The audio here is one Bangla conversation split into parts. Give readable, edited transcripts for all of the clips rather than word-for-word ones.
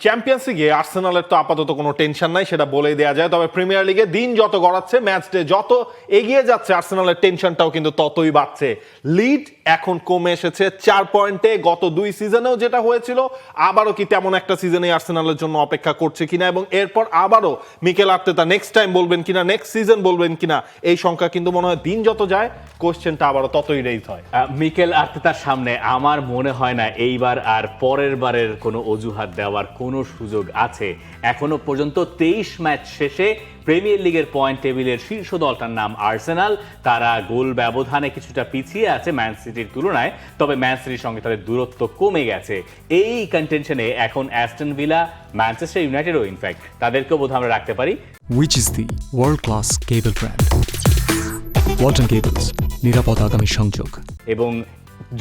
চ্যাম্পিয়ন্স লিগে আর্সেনালের তো আপাতত কোনো টেনশন নাই, সেটা বলেই দেওয়া যায়। তবে প্রিমিয়ার লিগে দিন যত গড়াচ্ছে, ম্যাচ ডে যত এগিয়ে যাচ্ছে, আর্সেনালের টেনশনটাও কিন্তু ততই বাড়ছে। লিড এখন কমে এসেছে 4 পয়েন্টে। গত 2 সিজনেও যেটা হয়েছিল, আবারও কি তেমন একটা সিজনে আর্সেনালের জন্য অপেক্ষা করছে কিনা, এবং এরপর আবারও মিকেল আর্তেতা নেক্সট টাইম বলবেন কিনা, নেক্সট সিজন বলবেন কিনা, এই সংখ্যা কিন্তু মনে হয় দিন যত যায় কোশ্চেনটা আবারও ততই রেইজ হয়। মিকেল আর্তেতার সামনে আমার মনে হয় না এইবার আর পরের বারের কোনো অজুহাত দেওয়ার কোনো সুযোগ আছে। এখনো পর্যন্ত 23 ম্যাচ শেষে প্রিমিয়ার লিগের পয়েন্ট টেবিলের শীর্ষ দলটার নাম আর্সেনাল। তারা গোল ব্যবধানে কিছুটা পিছিয়ে আছে ম্যান সিটির তুলনায়, তবে ম্যান সিটির সঙ্গে তাদের দূরত্ব কমে গেছে। এই কন্টেনশনে এখন অ্যাস্টন ভিলা, ম্যানচেস্টার ইউনাইটেডও ইনফ্যাক্ট তাদেরকেও বোধহয় আমরা রাখতে পারি। Which is the world-class cable brand? Walton Cables, নিরাপদ আগামী সংযোগ। এবং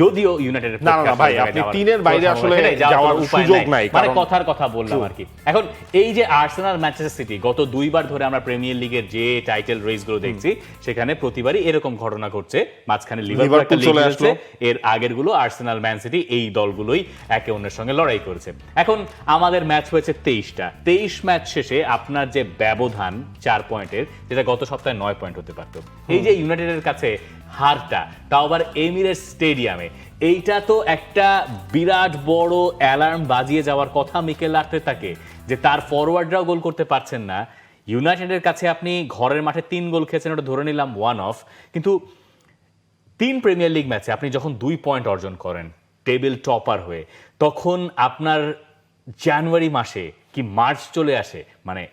যদিও ইউনাইটেডের না ভাই, আপনি তিনের বাইরে আসলে যাওয়ার সুযোগ নাই, মানে কথার কথা বললাম আর কি। এখন এই যে আর্সেনাল, ম্যানচেস্টার সিটি, গত 2 বার ধরে আমরা প্রিমিয়ার লিগের যে টাইটেল রেস গুলো দেখছি, সেখানে প্রতিবারই এরকম ঘটনা ঘটছে। মাঝখানে লিভারপুল একটা চলে আসলো, এর আগের গুলো আর্সেনাল, ম্যান সিটি, এই দলগুলোই একে অন্যের সঙ্গে লড়াই করেছে। এখন আমাদের ম্যাচ হয়েছে 23টা। 23 ম্যাচ শেষে আপনার যে ব্যবধান 4 পয়েন্টের, যেটা গত সপ্তাহে 9 পয়েন্ট হতে পারত, এই যে ইউনাইটেডের কাছে হারটা, তাও আবার এমিরেটস স্টেডিয়ামে, এইটা তো একটা বিরাট বড় অ্যালার্ম বাজিয়ে যাওয়ার কথা মিকেল আর্তেতাকে, যে তার ফরওয়ার্ডরাও গোল করতে পারছেন না। ইউনাইটেডের কাছে আপনি ঘরের মাঠে 3 গোল খেয়েছেন, ওটা ধরে নিলাম 1 অফ, কিন্তু 3 প্রিমিয়ার লিগ ম্যাচে আপনি যখন 2 পয়েন্ট অর্জন করেন টেবিল টপার হয়ে, তখন আপনার জানুয়ারি মাসে কি মার্চ চলে আসে, মানে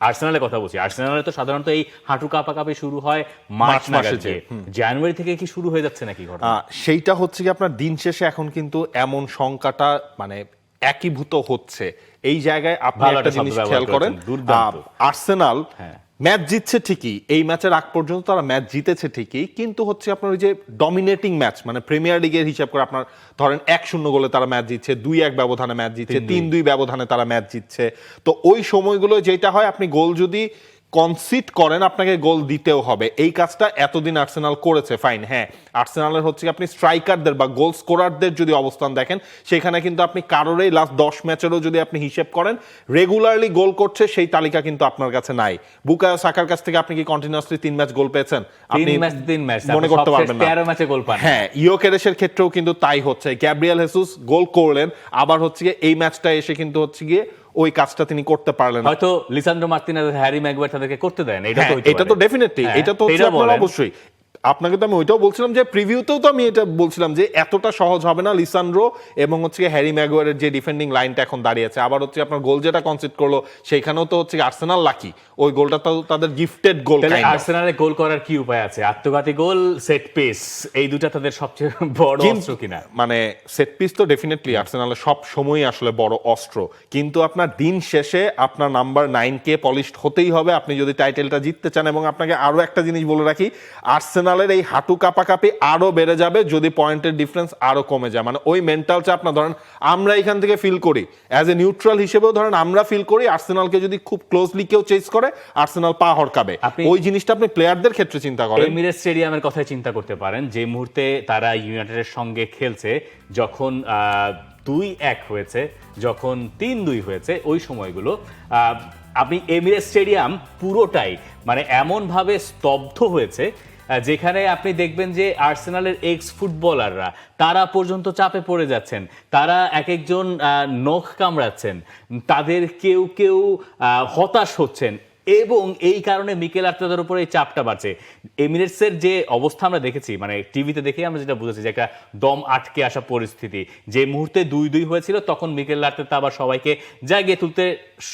আর্সেনালের কথা বলছি, আর্সেনালে তো সাধারণত এই হাঁটু কাঁপাকাঁপি শুরু হয় মার্চ মাসে, জানুয়ারি থেকে কি শুরু হয়ে যাচ্ছে নাকি ঘটনা? সেইটা হচ্ছে কি, আপনার দিন শেষে এখন কিন্তু এমন সংখ্যাটা মানে একীভূত হচ্ছে। এই জায়গায় আপনি একটা জিনিস খেয়াল করেন, আর্সেনাল ম্যাচ জিতছে ঠিকই, এই ম্যাচের আগ পর্যন্ত তারা ম্যাচ জিতেছে ঠিকই, কিন্তু হচ্ছে আপনার ওই যে ডমিনেটিং ম্যাচ, মানে প্রিমিয়ার লিগের হিসাব করে আপনার ধরেন 1-0 গোলে তারা ম্যাচ জিতছে, 2-1 ব্যবধানে ম্যাচ জিতছে, 3-2 ব্যবধানে তারা ম্যাচ জিতছে। তো ওই সময়গুলো যেটা হয়, আপনি গোল যদি কনসিড করেন, আপনাকে গোল দিতেও হবে। এই কাজটা এতদিন আর্সেনাল করেছে, ফাইন। হ্যাঁ, আর্সেনালের হচ্ছে আপনি স্ট্রাইকারদের বা গোল স্কোরারদের যদি অবস্থান দেখেন, সেখানে কিন্তু আপনি কারোরই লাস্ট 10 ম্যাচেরও যদি আপনি হিসেব করেন, রেগুলারলি গোল করছে সেই তালিকা কিন্তু আপনার কাছে নাই। বুকায়ো সাকার কাছ থেকে আপনি কি কন্টিনিউয়াসলি 3 ম্যাচ গোল পেয়েছেন? আপনি 3 ম্যাচ মনে করতে পারবেন না। 13 ম্যাচে গোল পান। হ্যাঁ, ইয়োকেরেশের ক্ষেত্রেও কিন্তু তাই হচ্ছে। গ্যাব্রিয়েল হেসুস গোল করলেন, আবার হচ্ছে এই ম্যাচটা এসে কিন্তু হচ্ছে গিয়ে ওই কাজটা তিনি করতে পারলেন। হয়তো লিসান্ড্রো মার্তিনেজ, হ্যারি ম্যাগুয়ার তাদেরকে করতে দেন, এটা তো ডেফিনেটলি, এটা তো আপনারা অবশ্যই। আপনাকে তো আমি ওইটাও বলছিলাম যে প্রিভিউতেও তো আমি এটা বলছিলাম যে এতটা সহজ হবে না লিসান্ড্রো এবং হচ্ছে হ্যারি ম্যাগুয়ারের যে ডিফেন্ডিং লাইনটা এখন দাঁড়িয়েছে। আবার হচ্ছে আপনার গোল যেটা কনসিড করলো, সেখানেও তো হচ্ছে আর্সেনাল লাকি, ওই গোলটা তো তাদের গিফটেড গোল। আর্সেনালের গোল করার কি উপায় আছে? আত্মঘাতী গোল, সেট পিস, এই দুটা তাদের সবচেয়ে বড় অস্ত্র কিনা? মানে সেট পিস তো ডেফিনেটলি আর্সেনালের সব সময়ই আসলে বড় অস্ত্র, কিন্তু আপনার দিন শেষে আপনার নাম্বার 9কে পলিশড হতেই হবে আপনি যদি টাইটেলটা জিততে চান। এবং আপনাকে আরো একটা জিনিস বলে রাখি, আর্সেনালের এই হাঁটু কাঁপাকাঁপি আরো বেড়ে যাবে যদি পয়েন্টের ডিফারেন্স আরো কমে যায়। মানে ওই মেন্টাল চাপ, না ধরেন আমরা এখান থেকে ফিল করি অ্যাজ এ নিউট্রাল হিসেবেও, ধরেন আমরা ফিল করি আর্সেনালকে যদি খুব ক্লোজলি কেউ চেস করে, আর্সেনাল পা হড়কাবে। ওই জিনিসটা আপনি প্লেয়ারদের ক্ষেত্রে চিন্তা করেন। এমিরেটস স্টেডিয়ামের কথাই চিন্তা করতে পারেন, যে মুহূর্তে তারা ইউনাইটেডের সঙ্গে খেলছে, যখন 2-1 হয়েছে, যখন 3-2 হয়েছে, ওই সময়গুলো আপনি এমিরেটস স্টেডিয়াম পুরোটাই মানে এমন ভাবে স্তব্ধ হয়েছে, যেখানে আপনি দেখবেন যে আর্সেনালের এক্স ফুটবলাররা তারা পর্যন্ত চাপে পড়ে যাচ্ছেন, তারা এক একজন নখ কামড়াচ্ছেন, তাদের কেউ কেউ হতাশ হচ্ছেন, এবং এই কারণে মিকেল আর্তেতার উপরে এই চাপটা বাড়ছে। এমিরেটসের যে অবস্থা আমরা দেখেছি, মানে টিভিতে দেখে আমরা যেটা বুঝেছি, যে একটা দম আটকে আসা পরিস্থিতি। যে মুহূর্তে 2-2 হয়েছিল, তখন মিকেল আর্তেতা আবার সবাইকে জাগিয়ে তুলতে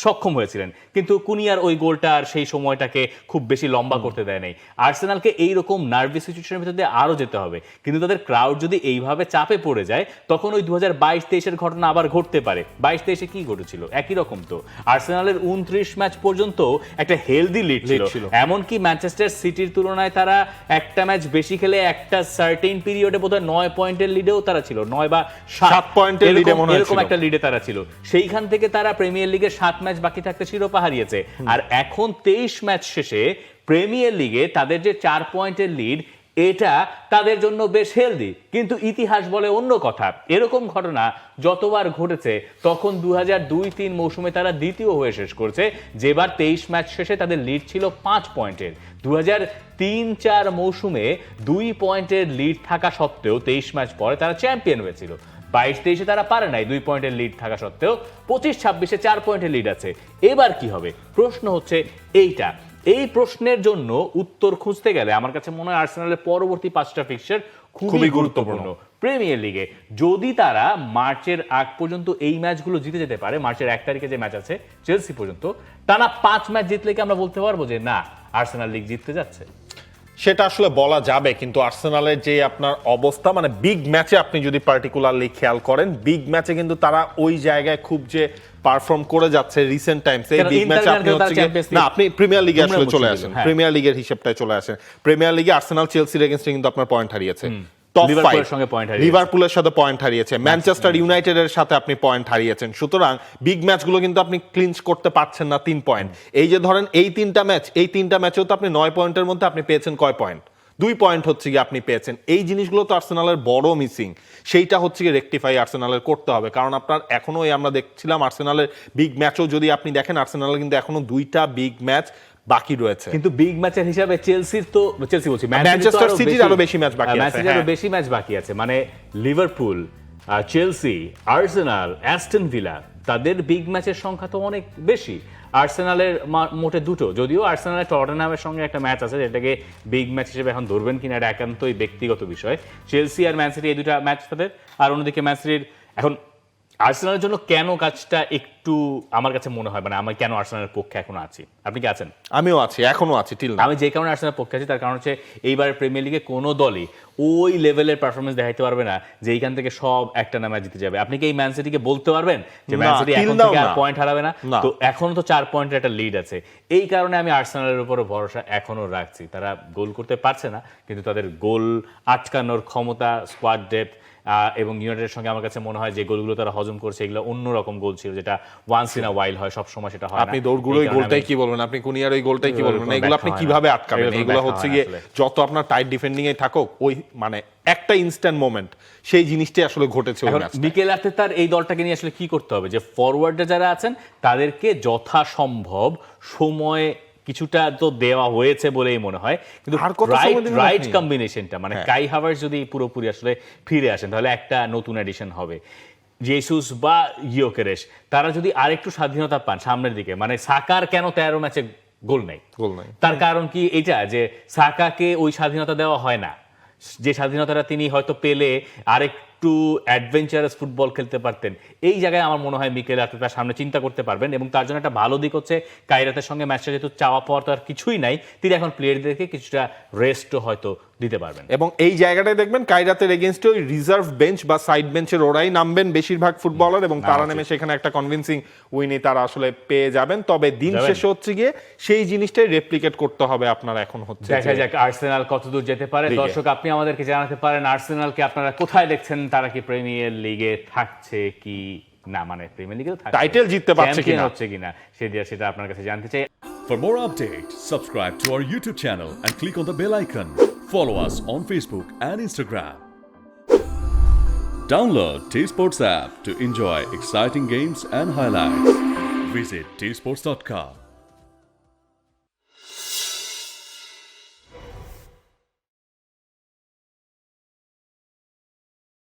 সক্ষম হয়েছিলেন, কিন্তু কুনিয়ার ওই গোলটা আর সেই সময়টাকে খুব বেশি লম্বা করতে দেয় নাই। আর্সেনালকে এইরকম নার্ভাস সিচুয়েশনের ভিতর দিয়ে আরো যেতে হবে, কিন্তু তাদের ক্রাউড যদি এইভাবে চাপে পড়ে যায়, তখন ওই 2022-23-এর ঘটনা আবার ঘটতে পারে। 22-23-এ কি ঘটেছিল? একই রকম তো। আর্সেনালের 29 ম্যাচ পর্যন্ত একটা হেলদি লিড ছিল, এমনকি ম্যানচেস্টার সিটির তুলনায় তারা একটা ম্যাচ বেশি খেলে একটা সার্টেন পিরিয়ডে বোধহয় 9 পয়েন্টের লিডেও তারা ছিল, 9 বা 7 পয়েন্টের লিডে, এরকম একটা লিডে তারা ছিল। সেইখান থেকে তারা প্রিমিয়ার লিগের 7 ম্যাচ বাকি থাকতে শিরোপা হারিয়েছে। আর এখন 23 ম্যাচ শেষে প্রিমিয়ার লিগে তাদের যে 4 পয়েন্টের লিড, এটা তাদের জন্য বেশ হেলদি, কিন্তু ইতিহাস বলে অন্য কথা। এরকম ঘটনা যতবার ঘটেছে তখন 2002-03 মৌসুমে তারা দ্বিতীয় হয়ে শেষ করছে, যেবার 23 ম্যাচ শেষে তাদের লিড ছিল 5 পয়েন্টের। 2003-04 মৌসুমে 2 পয়েন্টের লিড থাকা সত্ত্বেও 23 ম্যাচ পরে তারা চ্যাম্পিয়ন হয়েছিল। 22-23 তারা পারে নাই 2 পয়েন্টের লিড থাকা সত্ত্বেও, 25-26 4 পয়েন্টের লিড আছে। এবার কি হবে? প্রশ্ন হচ্ছে এইটা। এই প্রশ্নের জন্য উত্তর খুঁজতে গেলে আমার কাছে মনে হয় আর্সেনালের পরবর্তী 5টা ফিক্সচার খুবই গুরুত্বপূর্ণ প্রিমিয়ার লিগে। যদি তারা মার্চের আগ পর্যন্ত এই ম্যাচগুলো জিতে যেতে পারে, মার্চের 1 তারিখে যে ম্যাচ আছে চেলসি পর্যন্ত, টানা 5 ম্যাচ জিতলে কি আমরা বলতে পারবো যে না, আর্সেনাল লিগ জিততে যাচ্ছে? সেটা আসলে বলা যাবে, কিন্তু আর্সেনালের যে আপনার অবস্থা, মানে বিগ ম্যাচে আপনি যদি পার্টিকুলারলি খেয়াল করেন, বিগ ম্যাচে কিন্তু তারা ওই জায়গায় খুব যে পারফর্ম করে যাচ্ছে রিসেন্ট টাইমস, এই বিগ ম্যাচে আপনি হচ্ছে না, আপনি প্রিমিয়ার লিগে আসলে চলে আসেন, প্রিমিয়ার লিগের হিসাবটায় চলে আসেন। প্রিমিয়ার লিগে আর্সেনাল চেলসির এগেইনস্টে কিন্তু আপনার পয়েন্ট হারিয়েছে, লিভারপুলের সাথে পয়েন্ট হারিয়েছে, ম্যানচেস্টার ইউনাইটেডের সাথে আপনি পয়েন্ট হারিয়েছেন। সুতরাং বিগ ম্যাচগুলো কিন্তু আপনি ক্লিঞ্চ করতে পারছেন না 3 পয়েন্ট। এই যে ধরেন এই 3টা ম্যাচ, এই 3টা ম্যাচেও তো আপনি 9 পয়েন্টের মধ্যে আপনি পেয়েছেন কয় পয়েন্ট? 2 পয়েন্ট হচ্ছে গিয়ে আপনি পেয়েছেন। এই জিনিসগুলো তো আর্সেনালের বড় মিসিং, সেইটা হচ্ছে গিয়ে রেকটিফাই আর্সেনালের করতে হবে। কারণ আপনার এখনো আমরা দেখছিলাম আর্সেনালের বিগ ম্যাচও যদি আপনি দেখেন, আর্সেনালের কিন্তু এখনো 2টা বিগ ম্যাচ বাকি রয়েছে। কিন্তু বিগ ম্যাচের হিসাবে চেলসির তো, চেলসি বলছি, ম্যানচেস্টার সিটির আরো বেশি ম্যাচ বাকি আছে, ম্যাচের আরো বেশি ম্যাচ বাকি আছে। মানে Liverpool, Chelsea, Arsenal, Aston villa, তাদের বিগ ম্যাচের সংখ্যা তো অনেক বেশি। আর্সেনালের মোটে 2টো, যদিও আর্সেনালের টটেনহামের সঙ্গে একটা ম্যাচ আছে যেটাকে বিগ ম্যাচ হিসেবে এখন ধরবেন কিনা এটা একান্তই ব্যক্তিগত বিষয়। চেলসি আর ম্যান সিটি এই 2টা ম্যাচ তাদের, আর অন্যদিকে ম্যান সিটির এখন আর্সেনালের জন্য কেন কাজটা একটু আমার কাছে মনে হয়, মানে আমি কেন আর্সেনালের পক্ষে এখনো আছি। আপনি কি আছেন? আমিও আছি, এখনো আছি। আমি যে কারণে আর্সেনালের পক্ষে আছি তার কারণ হচ্ছে এইবার প্রিমিয়ার লিগে কোনো দলই ওই লেভেলের পারফরমেন্স দেখাইতে পারবে না যে এইখান থেকে সব একটা না ম্যাচ জিতে যাবে। আপনি কি এই ম্যান সিটিকে বলতে পারবেন যে ম্যান সিটি এখন থেকে আর পয়েন্ট হারাবে না? তো এখনো তো 4 পয়েন্টের একটা লিড আছে। এই কারণে আমি আর্সেনালের উপরে ভরসা এখনো রাখছি। তারা গোল করতে পারছে না, কিন্তু তাদের গোল আটকানোর ক্ষমতা, স্কোয়াড ডেপথ এবং ইউনাইটেডের সঙ্গে আমার কাছে মনে হয় যে গোলগুলো তারা হজম করছে এগুলো অন্যরকম গোল ছিল, যেটা ওয়ান্স ইন আ ওয়াইল হয়, সব সময় সেটা হয় না। আপনি দৌড়গুলোই গোলটাই কি বলবেন, আপনি কুনিয়ার ওই গোলটাই কি বলবেন, এগুলো আপনি কিভাবে আটকাবেন? এগুলো হচ্ছে গিয়ে যত আপনার টাইট ডিফেন্ডিং এ থাকুক, ওই মানে একটা ইনস্ট্যান্ট মোমেন্ট, সেই জিনিসটাই আসলে ঘটেছে ওই ম্যাচে। মিকেল আর্তেতার এই দলটাকে নিয়ে আসলে কি করতে হবে, যে ফরওয়ার্ডে যারা আছেন তাদেরকে যথাসম্ভব সময় কিছুটা তো দেওয়া হয়েছে বলেই মনে হয়, কিন্তু রাইট কম্বিনেশনটা, মানে কাই হাভার্টজ যদি পুরোপুরি আসলে ফিরে আসেন তাহলে একটা নতুন এডিশন হবে। জেসুস বা ইয়োকেরেশ তারা যদি আরেকটু স্বাধীনতা পান সামনের দিকে, মানে সাকার কেন 13 ম্যাচে গোল নাই, তার কারণ কি এটা যে সাকাকে ওই স্বাধীনতা দেওয়া হয় না, যে স্বাধীনতাটা তিনি হয়তো পেলে আরেকটু অ্যাডভেঞ্চারাস ফুটবল খেলতে পারতেন। এই জায়গায় আমার মনে হয় মিকেল আর্তেতার সামনে চিন্তা করতে পারবেন, এবং তার জন্য একটা ভালো দিক হচ্ছে কাইরাতের সঙ্গে ম্যাচটা যেহেতু চাওয়া পাওয়ার তো আর কিছুই নাই, তিনি এখন প্লেয়ারদেরকে কিছুটা রেস্টও হয়তো দিতে পারবেন। এবং এই জায়গাটায় দেখবেন কাইরাতের এগেইনস্টে ওই রিজার্ভ বেঞ্চ বা সাইড বেঞ্চের ওরাই নামবেন বেশিরভাগ ফুটবলার, এবং তারা নেমে সেখানে একটা কনভিন্সিং উইনি তারা আসলে পেয়ে যাবেন। তবে দিন শেষে হচ্ছে গিয়ে সেই জিনিসটাই রেপ্লিকেট করতে হবে আপনার। এখন হচ্ছে দেখা যাক আর্সেনাল কতদূর যেতে পারে। দর্শক, আপনি আমাদেরকে জানাতে পারেন আর্সেনালকে আপনারা কোথায় দেখছেন, তারা কি প্রিমিয়ার লিগে থাকছে কি না, মানে প্রিমিয়ার লিগে টাইটেল জিততে পারছে কিনা, হচ্ছে কিনা, সেটা আপনার কাছে জানতে চাই। For more updates, subscribe to our YouTube channel and click on the bell icon. Follow us on Facebook and Instagram. Download T-Sports app to enjoy exciting games and highlights. Visit tsports.com.